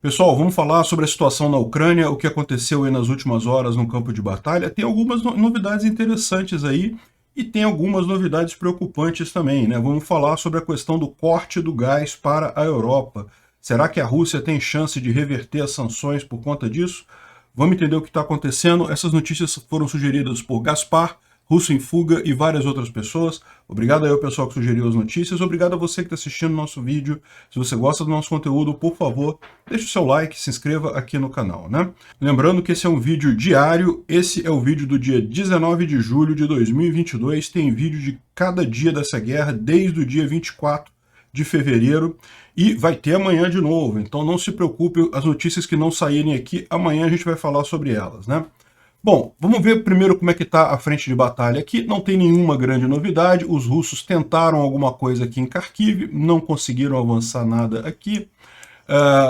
Pessoal, vamos falar sobre a situação na Ucrânia, o que aconteceu aí nas últimas horas no campo de batalha. Tem algumas novidades interessantes aí e tem algumas novidades preocupantes também, né? Vamos falar sobre a questão do corte do gás para a Europa. Será que a Rússia tem chance de reverter as sanções por conta disso? Vamos entender o que está acontecendo. Essas notícias foram sugeridas por Gaspar, Russo em Fuga e várias outras pessoas. Obrigado aí ao pessoal que sugeriu as notícias. Obrigado a você que está assistindo o nosso vídeo. Se você gosta do nosso conteúdo, por favor, deixe o seu like, se inscreva aqui no canal, né? Lembrando que esse é um vídeo diário. Esse é o vídeo do dia 19 de julho de 2022. Tem vídeo de cada dia dessa guerra, desde o dia 24 de fevereiro. E vai ter amanhã de novo. Então não se preocupe, as notícias que não saírem aqui, amanhã a gente vai falar sobre elas, né? Bom, vamos ver primeiro como é que está a frente de batalha aqui. Não tem nenhuma grande novidade. Os russos tentaram alguma coisa aqui em Kharkiv, não conseguiram avançar nada aqui.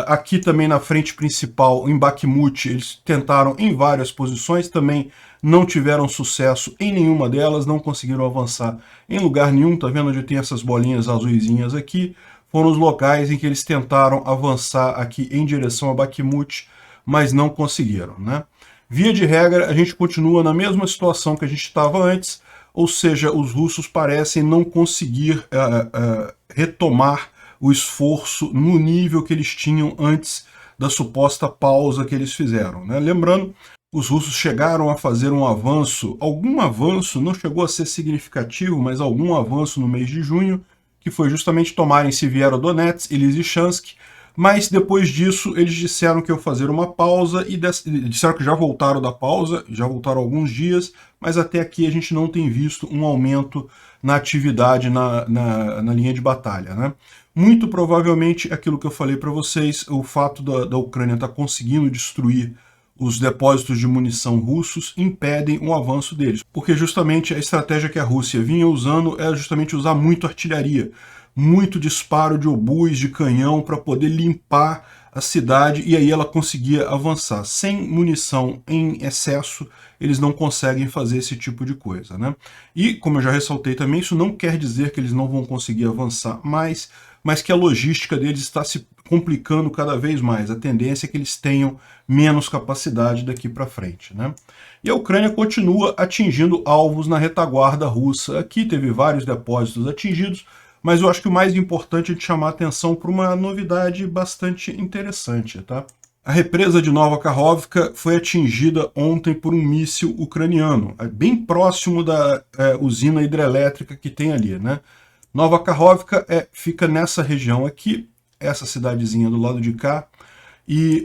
Aqui também na frente principal, em Bakhmut, eles tentaram em várias posições, também não tiveram sucesso em nenhuma delas, não conseguiram avançar em lugar nenhum. Tá vendo onde tem essas bolinhas azuisinhas aqui? Foram os locais em que eles tentaram avançar aqui em direção a Bakhmut, mas não conseguiram, né? Via de regra, a gente continua na mesma situação que a gente estava antes, ou seja, os russos parecem não conseguir retomar o esforço no nível que eles tinham antes da suposta pausa que eles fizeram, né? Lembrando, os russos chegaram a fazer um avanço, algum avanço, não chegou a ser significativo, mas algum avanço no mês de junho, que foi justamente tomarem Severodonetsk e Lysychansk. Mas depois disso eles disseram que iam fazer uma pausa e disseram que já voltaram da pausa, já voltaram alguns dias, mas até aqui a gente não tem visto um aumento na atividade na linha de batalha, né? Muito provavelmente aquilo que eu falei para vocês, o fato da Ucrânia estar conseguindo destruir os depósitos de munição russos impedem o avanço deles, porque justamente a estratégia que a Rússia vinha usando é justamente usar muito artilharia, muito disparo de obus, de canhão, para poder limpar a cidade, e aí ela conseguia avançar. Sem munição em excesso, eles não conseguem fazer esse tipo de coisa, né? E, como eu já ressaltei também, isso não quer dizer que eles não vão conseguir avançar mais, mas que a logística deles está se complicando cada vez mais. A tendência é que eles tenham menos capacidade daqui para frente, né? E a Ucrânia continua atingindo alvos na retaguarda russa. Aqui teve vários depósitos atingidos, mas eu acho que o mais importante é de chamar a atenção para uma novidade bastante interessante, tá? A represa de Nova Kakhovka foi atingida ontem por um míssil ucraniano, bem próximo da usina hidrelétrica que tem ali, né? Nova Kakhovka fica nessa região aqui, essa cidadezinha do lado de cá, e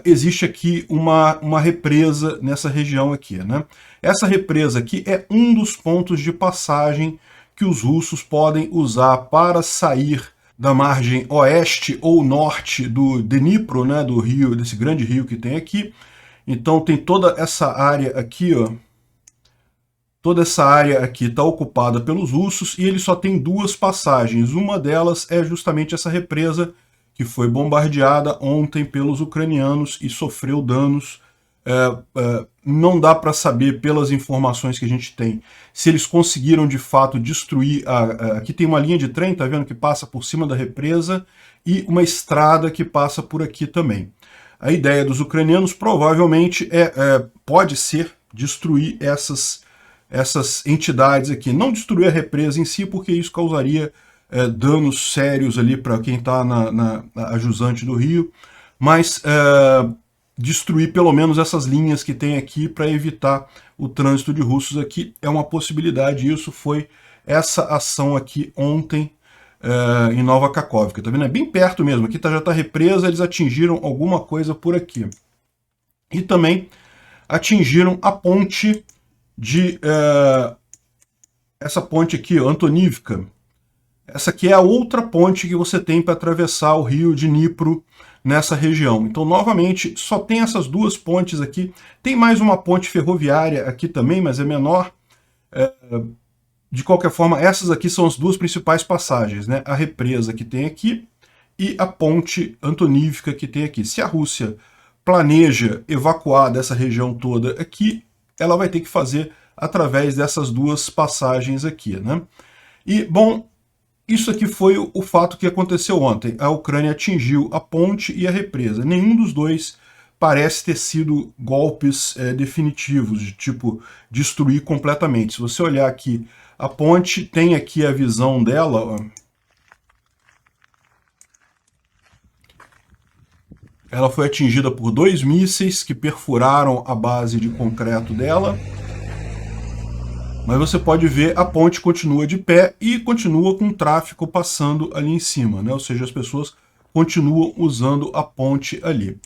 existe aqui uma represa nessa região aqui, né? Essa represa aqui é um dos pontos de passagem que os russos podem usar para sair da margem oeste ou norte do Dnipro, né, do rio, desse grande rio que tem aqui. Então tem toda essa área aqui, ó. Toda essa área aqui está ocupada pelos russos e ele só tem duas passagens. Uma delas é justamente essa represa que foi bombardeada ontem pelos ucranianos e sofreu danos. Não dá para saber, pelas informações que a gente tem, se eles conseguiram de fato destruir. Aqui tem uma linha de trem, tá vendo, que passa por cima da represa, e uma estrada que passa por aqui também. A ideia dos ucranianos provavelmente pode ser destruir essas entidades aqui. Não destruir a represa em si, porque isso causaria danos sérios ali para quem está na jusante do rio, mas destruir pelo menos essas linhas que tem aqui para evitar o trânsito de russos aqui é uma possibilidade. Isso foi essa ação aqui ontem em Nova Kakhovka, tá vendo? É bem perto mesmo, aqui já está represa, eles atingiram alguma coisa por aqui. E também atingiram a ponte de... essa ponte aqui, Antonivka. Essa aqui é a outra ponte que você tem para atravessar o rio de Dnipro nessa região. Então, novamente, só tem essas duas pontes aqui. Tem mais uma ponte ferroviária aqui também, mas é menor. De qualquer forma, essas aqui são as duas principais passagens, né? A represa que tem aqui e a ponte Antonivka que tem aqui. Se a Rússia planeja evacuar dessa região toda aqui, ela vai ter que fazer através dessas duas passagens aqui, né? E, bom, isso aqui foi o fato que aconteceu ontem. A Ucrânia atingiu a ponte e a represa. Nenhum dos dois parece ter sido golpes definitivos, de tipo destruir completamente. Se você olhar aqui, a ponte tem aqui a visão dela, ó. Ela foi atingida por 2 mísseis que perfuraram a base de concreto dela. Mas você pode ver a ponte continua de pé e continua com tráfego passando ali em cima, né? Ou seja, as pessoas continuam usando a ponte ali.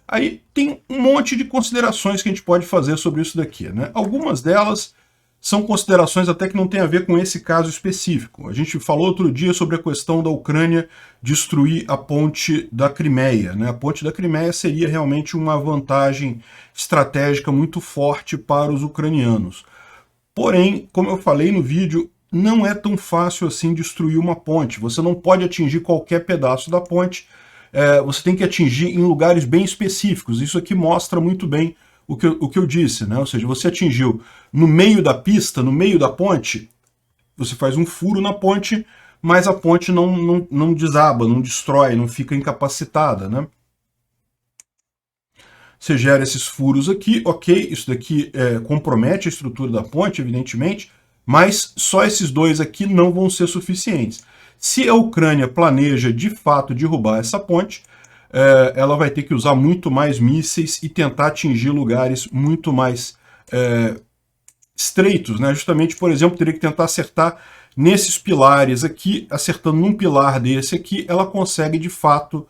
Aí tem um monte de considerações que a gente pode fazer sobre isso daqui, né? Algumas delas são considerações até que não tem a ver com esse caso específico. A gente falou outro dia sobre a questão da Ucrânia destruir a ponte da Crimeia, né? A ponte da Crimeia seria realmente uma vantagem estratégica muito forte para os ucranianos. Porém, como eu falei no vídeo, não é tão fácil assim destruir uma ponte. Você não pode atingir qualquer pedaço da ponte, você tem que atingir em lugares bem específicos. Isso aqui mostra muito bem o que eu disse, né? Ou seja, você atingiu no meio da pista, no meio da ponte, você faz um furo na ponte, mas a ponte não desaba, não destrói, não fica incapacitada, né? Você gera esses furos aqui, ok, isso daqui compromete a estrutura da ponte, evidentemente, mas só esses dois aqui não vão ser suficientes. Se a Ucrânia planeja de fato derrubar essa ponte, ela vai ter que usar muito mais mísseis e tentar atingir lugares muito mais estreitos, né? Justamente, por exemplo, teria que tentar acertar nesses pilares aqui, acertando num pilar desse aqui, ela consegue de fato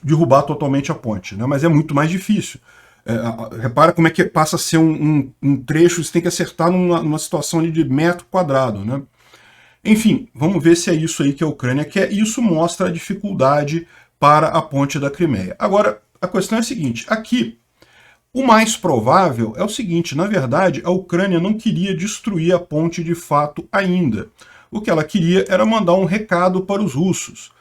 derrubar totalmente a ponte, né? Mas é muito mais difícil. Repara como é que passa a ser um trecho, você tem que acertar numa situação ali de metro quadrado, né? Enfim, vamos ver se é isso aí que a Ucrânia quer, e isso mostra a dificuldade para a ponte da Crimeia. Agora, a questão é a seguinte, aqui, o mais provável é o seguinte, na verdade, a Ucrânia não queria destruir a ponte de fato ainda. O que ela queria era mandar um recado para os russos.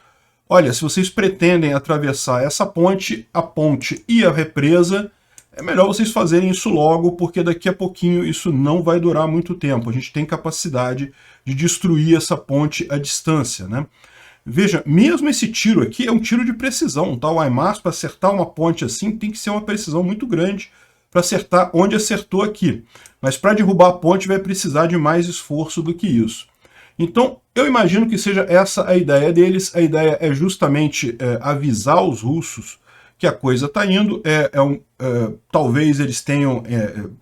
Olha, se vocês pretendem atravessar essa ponte, a ponte e a represa, é melhor vocês fazerem isso logo, porque daqui a pouquinho isso não vai durar muito tempo. A gente tem capacidade de destruir essa ponte à distância, né? Veja, mesmo esse tiro aqui é um tiro de precisão, tá? O HIMARS, para acertar uma ponte assim, tem que ser uma precisão muito grande para acertar onde acertou aqui. Mas para derrubar a ponte vai precisar de mais esforço do que isso. Então, eu imagino que seja essa a ideia deles. A ideia é justamente avisar os russos que a coisa está indo. Talvez eles tenham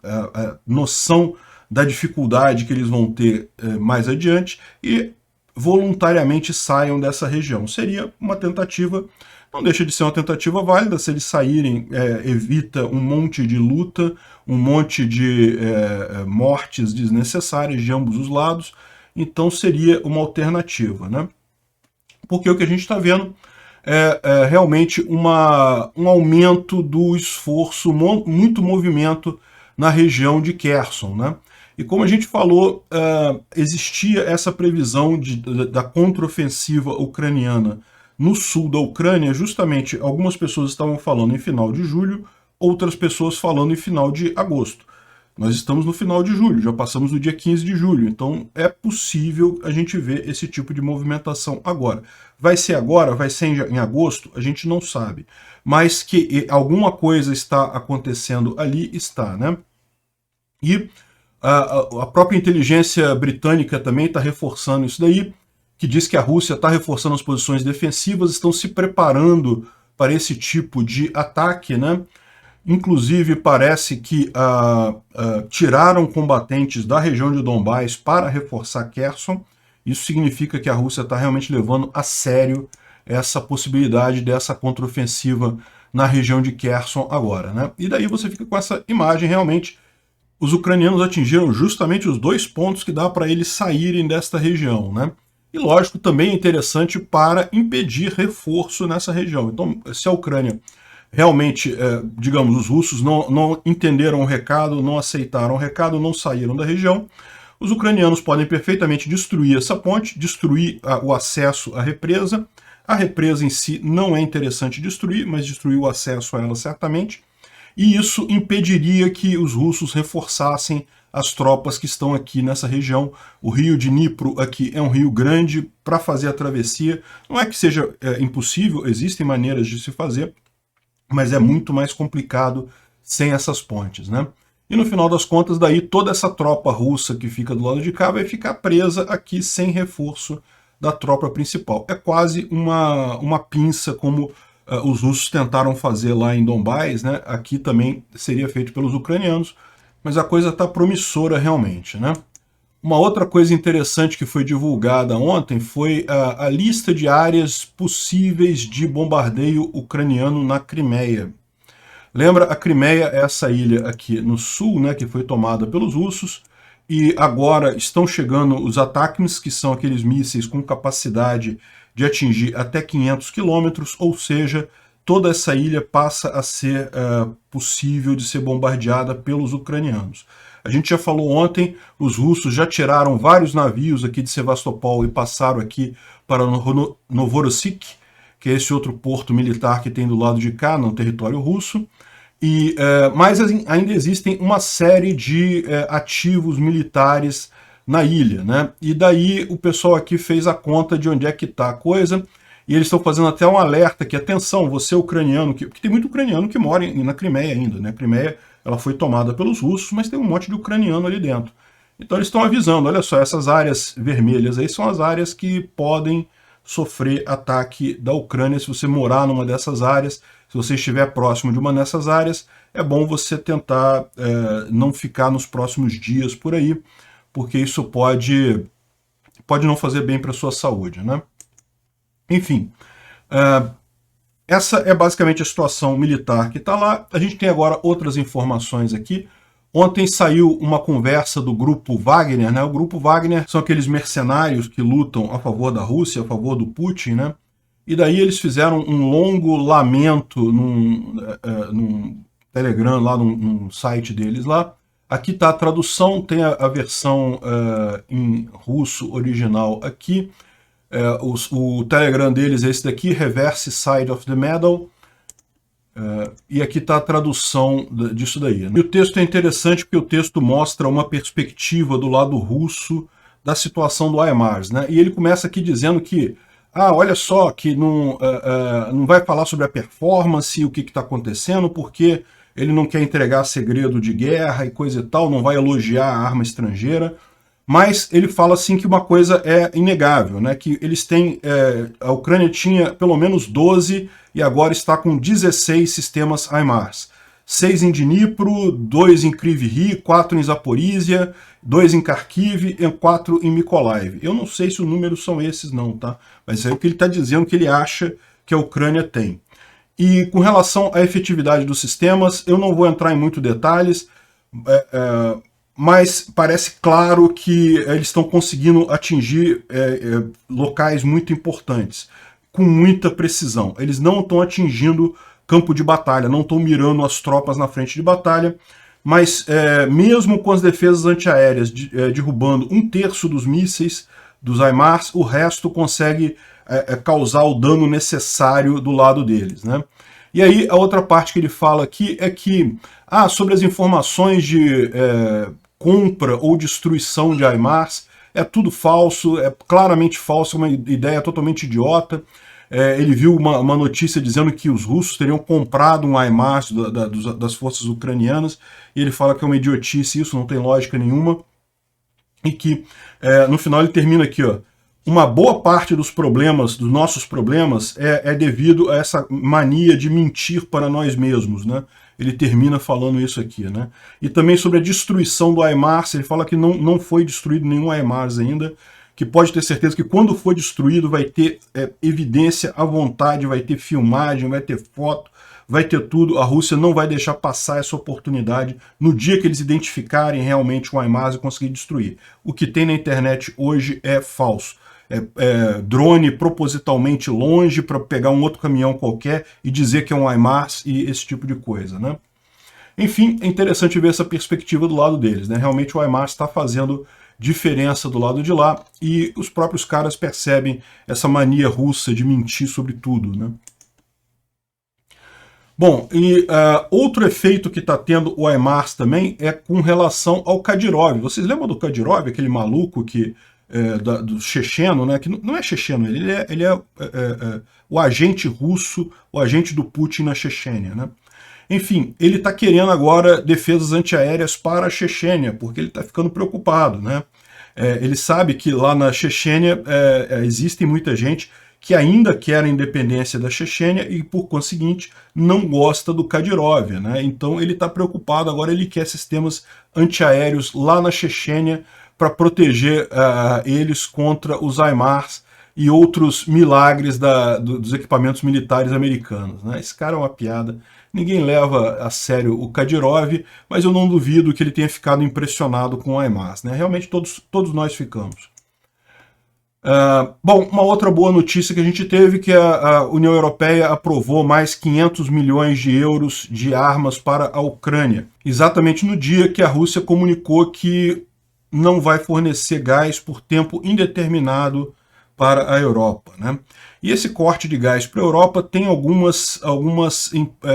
a noção da dificuldade que eles vão ter mais adiante e voluntariamente saiam dessa região. Seria uma tentativa, não deixa de ser uma tentativa válida. Se eles saírem, evita um monte de luta, um monte de mortes desnecessárias de ambos os lados. Então seria uma alternativa, né? Porque o que a gente está vendo é realmente um aumento do esforço, muito movimento na região de Kherson, né? E como a gente falou, existia essa previsão da contraofensiva ucraniana no sul da Ucrânia. Justamente algumas pessoas estavam falando em final de julho, outras pessoas falando em final de agosto. Nós estamos no final de julho, já passamos do dia 15 de julho, então é possível a gente ver esse tipo de movimentação agora. Vai ser agora, vai ser em agosto, a gente não sabe. Mas que alguma coisa está acontecendo ali, está, né? E a própria inteligência britânica também está reforçando isso daí, que diz que a Rússia está reforçando as posições defensivas, estão se preparando para esse tipo de ataque, né? Inclusive, parece que tiraram combatentes da região de Donbás para reforçar Kherson. Isso significa que a Rússia está realmente levando a sério essa possibilidade dessa contraofensiva na região de Kherson agora, né? E daí você fica com essa imagem, realmente, os ucranianos atingiram justamente os 2 pontos que dá para eles saírem desta região, né? E, lógico, também é interessante para impedir reforço nessa região. Então, se a Ucrânia realmente, digamos, os russos não entenderam o recado, não aceitaram o recado, não saíram da região, os ucranianos podem perfeitamente destruir essa ponte, destruir o acesso à represa. A represa em si não é interessante destruir, mas destruir o acesso a ela certamente. E isso impediria que os russos reforçassem as tropas que estão aqui nessa região. O rio de Dnipro aqui é um rio grande para fazer a travessia. Não é que seja impossível, existem maneiras de se fazer, mas é muito mais complicado sem essas pontes, né? E no final das contas, daí toda essa tropa russa que fica do lado de cá vai ficar presa aqui sem reforço da tropa principal. É quase uma pinça, como os russos tentaram fazer lá em Donbás, né? Aqui também seria feito pelos ucranianos, mas a coisa está promissora realmente, né? Uma outra coisa interessante que foi divulgada ontem foi a lista de áreas possíveis de bombardeio ucraniano na Crimeia. Lembra, a Crimeia é essa ilha aqui no sul, né, que foi tomada pelos russos, e agora estão chegando os ATACMS, que são aqueles mísseis com capacidade de atingir até 500 quilômetros, ou seja, toda essa ilha passa a ser possível de ser bombardeada pelos ucranianos. A gente já falou ontem, os russos já tiraram vários navios aqui de Sevastopol e passaram aqui para Novorossiysk, que é esse outro porto militar que tem do lado de cá, no território russo. Mas ainda existem uma série de ativos militares na ilha, né? E daí o pessoal aqui fez a conta de onde é que está a coisa, e eles estão fazendo até um alerta que, atenção, você ucraniano, porque tem muito ucraniano que mora na Crimeia ainda, né? A Crimeia, ela foi tomada pelos russos, mas tem um monte de ucraniano ali dentro. Então eles estão avisando, olha só, essas áreas vermelhas aí são as áreas que podem sofrer ataque da Ucrânia. Se você morar numa dessas áreas, se você estiver próximo de uma dessas áreas, é bom você tentar não ficar nos próximos dias por aí, porque isso pode não fazer bem para a sua saúde, né? Enfim, essa é basicamente a situação militar que está lá. A gente tem agora outras informações aqui. Ontem saiu uma conversa do Grupo Wagner, né? O Grupo Wagner são aqueles mercenários que lutam a favor da Rússia, a favor do Putin, né? E daí eles fizeram um longo lamento num Telegram, lá num site deles lá. Aqui está a tradução, tem a versão em russo original aqui. O Telegram deles é esse daqui, Reverse Side of the Medal. E aqui está a tradução disso daí, né? E o texto é interessante porque o texto mostra uma perspectiva do lado russo da situação do HIMARS, né? E ele começa aqui dizendo que, olha só, que não vai falar sobre a performance, o que está acontecendo, porque ele não quer entregar segredo de guerra e coisa e tal, não vai elogiar a arma estrangeira, mas ele fala assim que uma coisa é inegável, né? Que eles têm, a Ucrânia tinha pelo menos 12 e agora está com 16 sistemas HIMARS. 6 em Dnipro, 2 em Kryvyi Rih, 4 em Zaporizhia, 2 em Kharkiv e 4 em Mykolaiv. Eu não sei se os números são esses não, tá? Mas é o que ele está dizendo que ele acha que a Ucrânia tem. E com relação à efetividade dos sistemas, eu não vou entrar em muitos detalhes, mas parece claro que eles estão conseguindo atingir locais muito importantes, com muita precisão. Eles não estão atingindo campo de batalha, não estão mirando as tropas na frente de batalha, mas mesmo com as defesas antiaéreas derrubando 1/3 dos mísseis dos HIMARS, o resto consegue causar o dano necessário do lado deles, né? E aí a outra parte que ele fala aqui é que, sobre as informações de compra ou destruição de HIMARS, é tudo falso, é claramente falso, é uma ideia totalmente idiota. Ele viu uma notícia dizendo que os russos teriam comprado um HIMARS das forças ucranianas, e ele fala que é uma idiotice, isso não tem lógica nenhuma, e que no final ele termina aqui, ó, uma boa parte dos problemas, dos nossos problemas, é devido a essa mania de mentir para nós mesmos, né? Ele termina falando isso aqui, né? E também sobre a destruição do HIMARS, ele fala que não foi destruído nenhum HIMARS ainda, que pode ter certeza que quando for destruído vai ter evidência à vontade, vai ter filmagem, vai ter foto, vai ter tudo. A Rússia não vai deixar passar essa oportunidade no dia que eles identificarem realmente um HIMARS e conseguir destruir. O que tem na internet hoje é falso. Drone propositalmente longe para pegar um outro caminhão qualquer e dizer que é um HIMARS e esse tipo de coisa, né? Enfim, é interessante ver essa perspectiva do lado deles, né? Realmente o HIMARS está fazendo diferença do lado de lá e os próprios caras percebem essa mania russa de mentir sobre tudo, né? Bom, e outro efeito que está tendo o HIMARS também é com relação ao Kadyrov. Vocês lembram do Kadyrov, aquele maluco que, do checheno, né? Que não é checheno, ele é o agente russo, o agente do Putin na Chechênia, né? Enfim, ele está querendo agora defesas antiaéreas para a Chechênia, porque ele está ficando preocupado, né? Ele sabe que lá na Chechênia existe muita gente que ainda quer a independência da Chechênia e, por conseguinte, não gosta do Kadyrov, né? Então ele está preocupado, agora ele quer sistemas antiaéreos lá na Chechênia para proteger eles contra os HIMARS e outros milagres dos equipamentos militares americanos, né? Esse cara é uma piada. Ninguém leva a sério o Kadyrov, mas eu não duvido que ele tenha ficado impressionado com o HIMARS, né? Realmente todos nós ficamos. Bom, uma outra boa notícia que a gente teve que a União Europeia aprovou mais 500 milhões de euros de armas para a Ucrânia, exatamente no dia que a Rússia comunicou que não vai fornecer gás por tempo indeterminado para a Europa, né? E esse corte de gás para a Europa tem algumas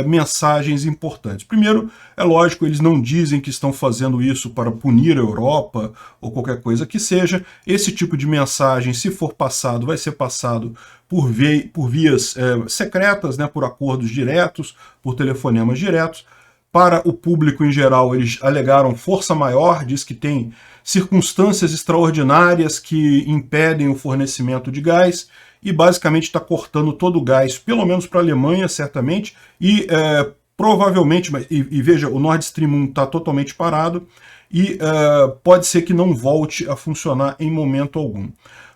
mensagens importantes. Primeiro, é lógico, eles não dizem que estão fazendo isso para punir a Europa ou qualquer coisa que seja. Esse tipo de mensagem, se for passado, vai ser passado por vias secretas, né, por acordos diretos, por telefonemas diretos. Para o público em geral, eles alegaram força maior, diz que tem circunstâncias extraordinárias que impedem o fornecimento de gás, e basicamente está cortando todo o gás, pelo menos para a Alemanha, certamente, e provavelmente, e veja, o Nord Stream 1 está totalmente parado, e pode ser que não volte a funcionar em momento algum.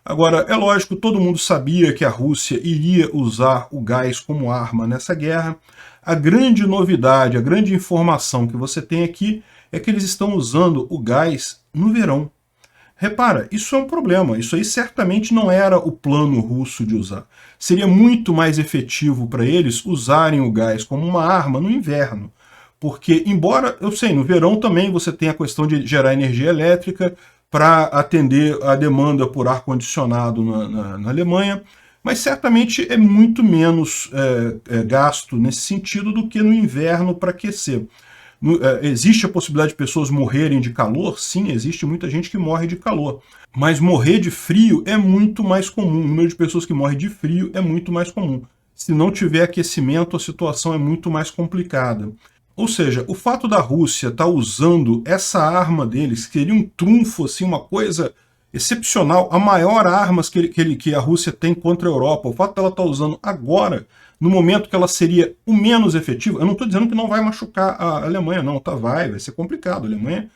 Agora, é lógico, todo mundo sabia que a Rússia iria usar o gás como arma nessa guerra. A grande novidade, a grande informação que você tem aqui é que eles estão usando o gás no verão. Repara, isso é um problema, isso aí certamente não era o plano russo de usar. Seria muito mais efetivo para eles usarem o gás como uma arma no inverno. Porque, embora, eu sei, no verão também você tem a questão de gerar energia elétrica para atender a demanda por ar-condicionado na Alemanha, mas certamente é muito menos gasto nesse sentido do que no inverno para aquecer. Existe a possibilidade de pessoas morrerem de calor? Sim, existe muita gente que morre de calor. Mas morrer de frio é muito mais comum. O número de pessoas que morrem de frio é muito mais comum. Se não tiver aquecimento, a situação é muito mais complicada. Ou seja, o fato da Rússia estar usando essa arma deles, que seria um trunfo, assim, uma coisa excepcional, a maior arma que a Rússia tem contra a Europa, o fato dela estar usando agora, no momento que ela seria o menos efetiva, eu não estou dizendo que não vai machucar a Alemanha, não, tá, vai ser complicado, a Alemanha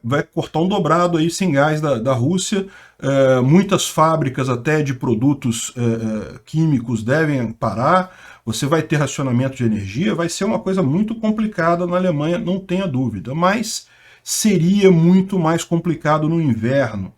vai cortar um dobrado aí sem gás da Rússia, muitas fábricas até de produtos químicos devem parar, você vai ter racionamento de energia, vai ser uma coisa muito complicada na Alemanha, não tenha dúvida, mas seria muito mais complicado no inverno.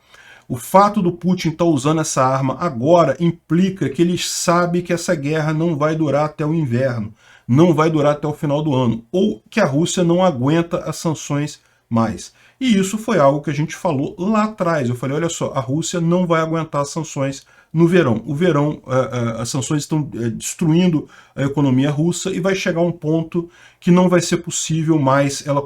O fato do Putin estar usando essa arma agora implica que ele sabe que essa guerra não vai durar até o inverno, não vai durar até o final do ano, ou que a Rússia não aguenta as sanções mais. E isso foi algo que a gente falou lá atrás. Eu falei, olha só, a Rússia não vai aguentar as sanções no verão. O verão, as sanções estão destruindo a economia russa e vai chegar um ponto que não vai ser possível mais ela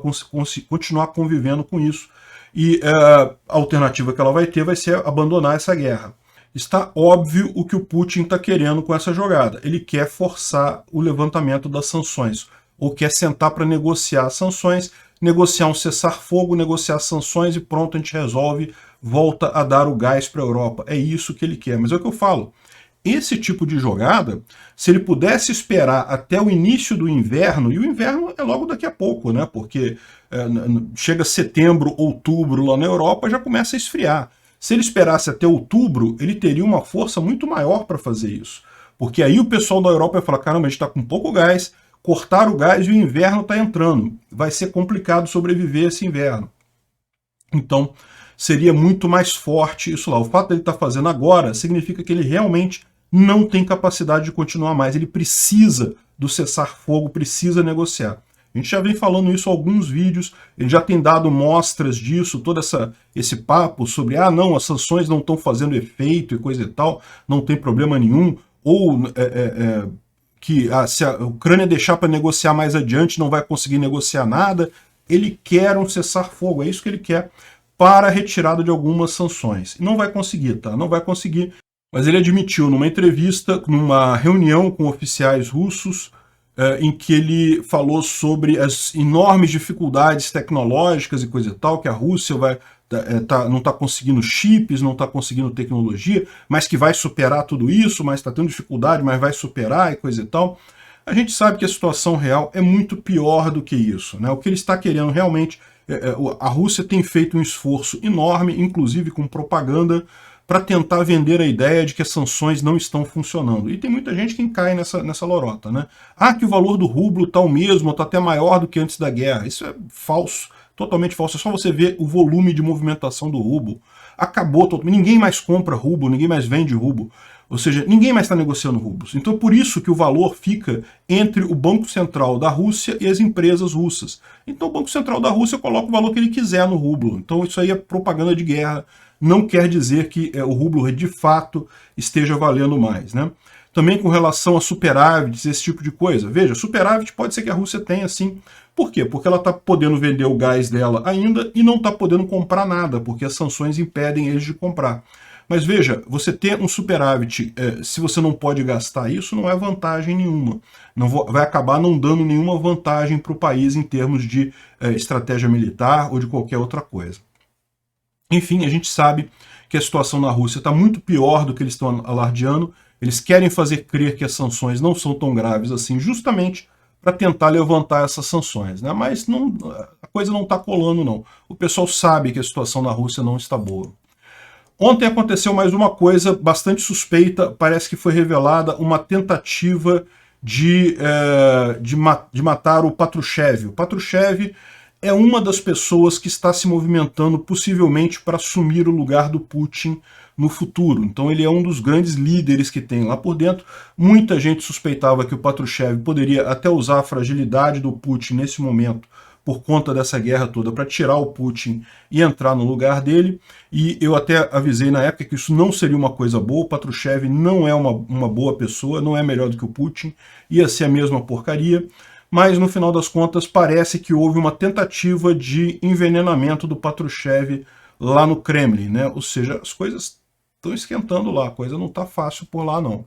continuar convivendo com isso. E a alternativa que ela vai ter vai ser abandonar essa guerra. Está óbvio o que o Putin está querendo com essa jogada. Ele quer forçar o levantamento das sanções, ou quer sentar para negociar as sanções, negociar um cessar-fogo, negociar sanções e pronto, a gente resolve, volta a dar o gás para a Europa. É isso que ele quer. Mas é o que eu falo. Esse tipo de jogada, se ele pudesse esperar até o início do inverno, e o inverno é logo daqui a pouco, né? Porque chega setembro, outubro lá na Europa, já começa a esfriar. Se ele esperasse até outubro, ele teria uma força muito maior para fazer isso. Porque aí o pessoal da Europa vai falar, caramba, a gente está com pouco gás, cortar o gás e o inverno está entrando. Vai ser complicado sobreviver esse inverno. Então, seria muito mais forte isso lá. O fato dele estar fazendo agora significa que ele realmente não tem capacidade de continuar mais. Ele precisa do cessar-fogo, precisa negociar. A gente já vem falando isso em alguns vídeos, ele já tem dado mostras disso, todo esse papo sobre, não, as sanções não estão fazendo efeito e coisa e tal, não tem problema nenhum, ou que se a Ucrânia deixar para negociar mais adiante não vai conseguir negociar nada. Ele quer um cessar-fogo, é isso que ele quer, para a retirada de algumas sanções. Não vai conseguir, tá? Não vai conseguir. Mas ele admitiu numa entrevista, numa reunião com oficiais russos, em que ele falou sobre as enormes dificuldades tecnológicas e coisa e tal, que a Rússia não está conseguindo chips, não está conseguindo tecnologia, mas que vai superar tudo isso, mas está tendo dificuldade, mas vai superar e coisa e tal. A gente sabe que a situação real é muito pior do que isso, né? O que ele está querendo realmente... A Rússia tem feito um esforço enorme, inclusive com propaganda, para tentar vender a ideia de que as sanções não estão funcionando. E tem muita gente que cai nessa lorota, né? Que o valor do rublo está o mesmo, está até maior do que antes da guerra. Isso é falso, totalmente falso. É só você ver o volume de movimentação do rublo. Acabou, ninguém mais compra rublo, ninguém mais vende rublo. Ou seja, ninguém mais está negociando rublos. Então por isso que o valor fica entre o Banco Central da Rússia e as empresas russas. Então o Banco Central da Rússia coloca o valor que ele quiser no rublo. Então isso aí é propaganda de guerra. Não quer dizer que o rublo de fato esteja valendo mais, né? Também com relação a superávites, esse tipo de coisa. Veja, superávit pode ser que a Rússia tenha sim. Por quê? Porque ela está podendo vender o gás dela ainda e não está podendo comprar nada, porque as sanções impedem eles de comprar. Mas veja, você ter um superávit, se você não pode gastar isso, não é vantagem nenhuma. Vai acabar não dando nenhuma vantagem para o país em termos de estratégia militar ou de qualquer outra coisa. Enfim, a gente sabe que a situação na Rússia está muito pior do que eles estão alardeando. Eles querem fazer crer que as sanções não são tão graves assim, justamente para tentar levantar essas sanções, né? Mas a coisa não está colando, não. O pessoal sabe que a situação na Rússia não está boa. Ontem aconteceu mais uma coisa bastante suspeita. Parece que foi revelada uma tentativa de matar o Patrushev. O Patrushev é uma das pessoas que está se movimentando possivelmente para assumir o lugar do Putin no futuro. Então ele é um dos grandes líderes que tem lá por dentro. Muita gente suspeitava que o Patrushev poderia até usar a fragilidade do Putin nesse momento por conta dessa guerra toda para tirar o Putin e entrar no lugar dele. E eu até avisei na época que isso não seria uma coisa boa. O Patrushev não é uma boa pessoa, não é melhor do que o Putin, ia ser a mesma porcaria. Mas, no final das contas, parece que houve uma tentativa de envenenamento do Patrushev lá no Kremlin, né? Ou seja, as coisas estão esquentando lá, a coisa não está fácil por lá, não.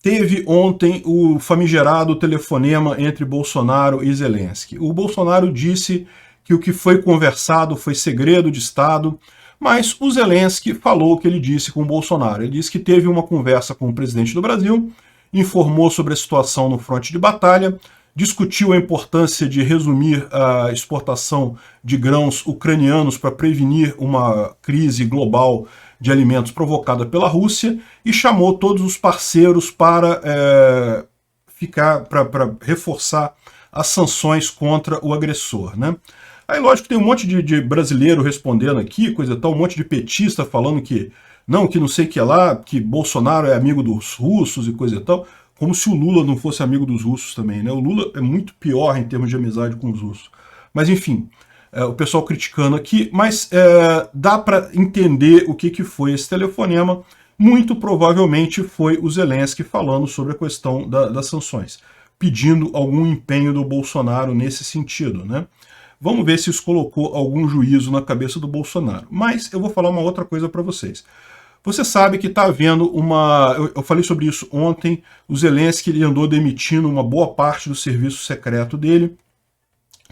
Teve ontem o famigerado telefonema entre Bolsonaro e Zelensky. O Bolsonaro disse que o que foi conversado foi segredo de Estado, mas o Zelensky falou o que ele disse com o Bolsonaro. Ele disse que teve uma conversa com o presidente do Brasil, informou sobre a situação no fronte de batalha, discutiu a importância de resumir a exportação de grãos ucranianos para prevenir uma crise global de alimentos provocada pela Rússia e chamou todos os parceiros para reforçar as sanções contra o agressor, né? Aí, lógico, tem um monte de brasileiro respondendo aqui, coisa e tal, um monte de petista falando que não sei o que lá, que Bolsonaro é amigo dos russos e coisa e tal. Como se o Lula não fosse amigo dos russos também, né? O Lula é muito pior em termos de amizade com os russos. Mas, enfim, o pessoal criticando aqui, mas dá para entender o que foi esse telefonema. Muito provavelmente foi o Zelensky falando sobre a questão das sanções, pedindo algum empenho do Bolsonaro nesse sentido, né? Vamos ver se isso colocou algum juízo na cabeça do Bolsonaro. Mas eu vou falar uma outra coisa para vocês. Você sabe que está havendo uma... Eu falei sobre isso ontem. O Zelensky ele andou demitindo uma boa parte do serviço secreto dele.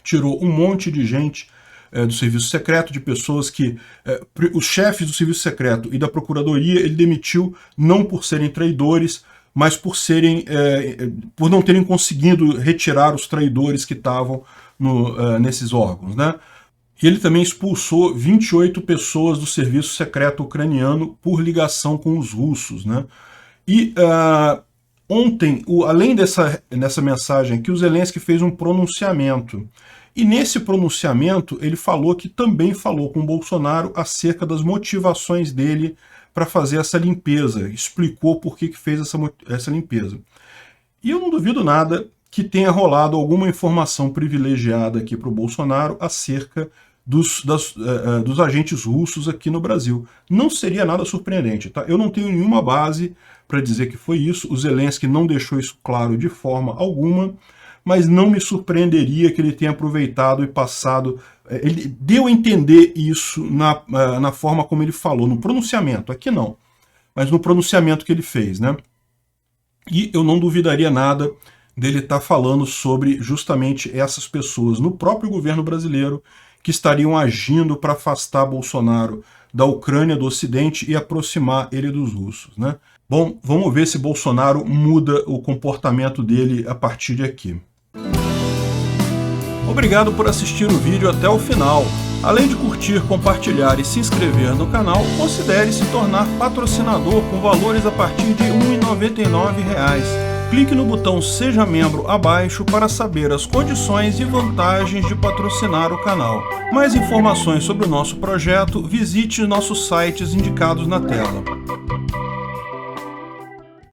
Tirou um monte de gente do serviço secreto, de pessoas que... os chefes do serviço secreto e da procuradoria ele demitiu não por serem traidores, mas por por não terem conseguido retirar os traidores que estavam nesses órgãos, né? E ele também expulsou 28 pessoas do serviço secreto ucraniano por ligação com os russos, né? E ontem, além dessa mensagem aqui, o Zelensky fez um pronunciamento. E nesse pronunciamento ele falou que também falou com o Bolsonaro acerca das motivações dele para fazer essa limpeza. Explicou por que fez essa limpeza. E eu não duvido nada que tenha rolado alguma informação privilegiada aqui para o Bolsonaro acerca dos agentes russos aqui no Brasil. Não seria nada surpreendente, tá? Eu não tenho nenhuma base para dizer que foi isso, o Zelensky não deixou isso claro de forma alguma, mas não me surpreenderia que ele tenha aproveitado e passado. Ele deu a entender isso na forma como ele falou, no pronunciamento, aqui não, mas no pronunciamento que ele fez, né? E eu não duvidaria nada dele estar falando sobre justamente essas pessoas no próprio governo brasileiro que estariam agindo para afastar Bolsonaro da Ucrânia, do Ocidente e aproximar ele dos russos, né? Bom, vamos ver se Bolsonaro muda o comportamento dele a partir de aqui. Obrigado por assistir o vídeo até o final. Além de curtir, compartilhar e se inscrever no canal, considere se tornar patrocinador com valores a partir de R$ 1,99. Clique no botão Seja Membro abaixo para saber as condições e vantagens de patrocinar o canal. Mais informações sobre o nosso projeto, visite nossos sites indicados na tela.